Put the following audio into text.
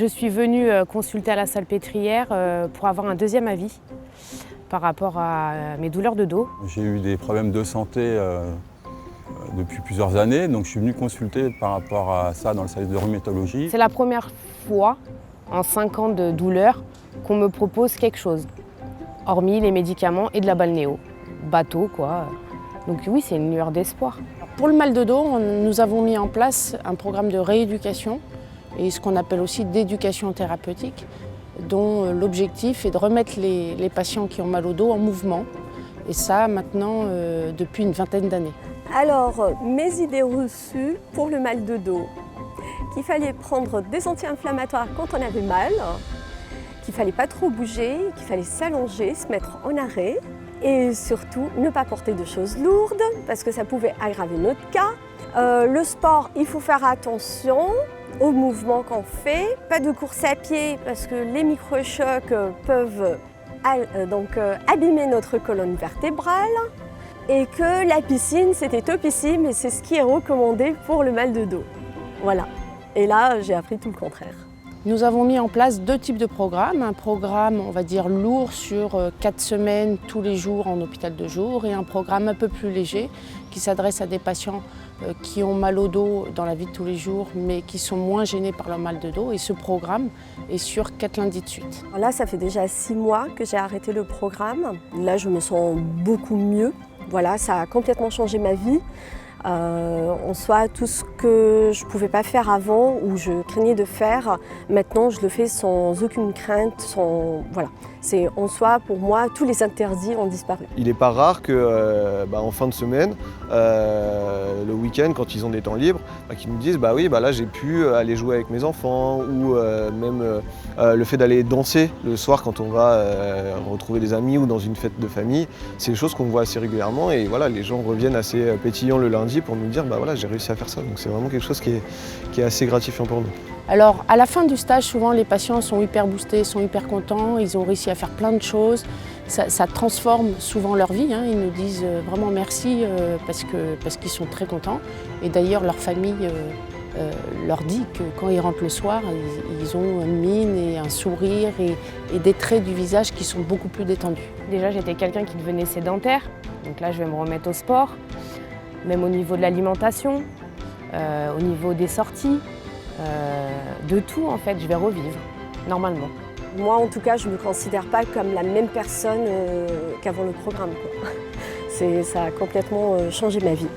Je suis venue consulter à la Salpêtrière pour avoir un deuxième avis par rapport à mes douleurs de dos. J'ai eu des problèmes de santé depuis plusieurs années, donc je suis venu consulter par rapport à ça dans le service de rhumatologie. C'est la première fois en 5 ans de douleur qu'on me propose quelque chose, hormis les médicaments et de la balnéo. Bateau quoi. Donc oui, c'est une lueur d'espoir. Pour le mal de dos, nous avons mis en place un programme de rééducation et ce qu'on appelle aussi d'éducation thérapeutique, dont l'objectif est de remettre les patients qui ont mal au dos en mouvement. Et ça maintenant depuis une vingtaine d'années. Alors, mes idées reçues pour le mal de dos, qu'il fallait prendre des anti-inflammatoires quand on avait mal, qu'il ne fallait pas trop bouger, qu'il fallait s'allonger, se mettre en arrêt et surtout ne pas porter de choses lourdes parce que ça pouvait aggraver notre cas. Le sport, il faut faire attention aux mouvements qu'on fait, pas de course à pied parce que les microchocs peuvent abîmer notre colonne vertébrale. Et que la piscine, c'était topissime et c'est ce qui est recommandé pour le mal de dos. Voilà. Et là, j'ai appris tout le contraire. Nous avons mis en place 2 types de programmes. Un programme, on va dire, lourd sur 4 semaines, tous les jours en hôpital de jour, et un programme un peu plus léger qui s'adresse à des patients qui ont mal au dos dans la vie de tous les jours, mais qui sont moins gênés par leur mal de dos. Et ce programme est sur 4 lundis de suite. Là, ça fait déjà 6 mois que j'ai arrêté le programme. Là, je me sens beaucoup mieux. Voilà, ça a complètement changé ma vie. En soi, tout ce que je ne pouvais pas faire avant ou je craignais de faire, maintenant je le fais sans aucune crainte. Voilà. En soi, pour moi, tous les interdits ont disparu. Il n'est pas rare qu'en fin de semaine, le week-end, quand ils ont des temps libres, qu'ils me disent bah oui, là j'ai pu aller jouer avec mes enfants ou même le fait d'aller danser le soir quand on va retrouver des amis ou dans une fête de famille. C'est des choses qu'on voit assez régulièrement et voilà, les gens reviennent assez pétillants le lundi pour nous dire bah voilà, j'ai réussi à faire ça. Donc c'est vraiment quelque chose qui est assez gratifiant pour nous. Alors à la fin du stage, souvent les patients sont hyper boostés, sont hyper contents, ils ont réussi à faire plein de choses. Ça transforme souvent leur vie, hein. Ils nous disent vraiment merci parce qu'ils sont très contents. Et d'ailleurs leur famille leur dit que quand ils rentrent le soir, ils ont une mine et un sourire et des traits du visage qui sont beaucoup plus détendus. Déjà, j'étais quelqu'un qui devenait sédentaire, donc là je vais me remettre au sport, même au niveau de l'alimentation, au niveau des sorties. De tout en fait, je vais revivre, normalement. Moi en tout cas, je ne me considère pas comme la même personne qu'avant le programme, quoi. Ça a complètement changé ma vie.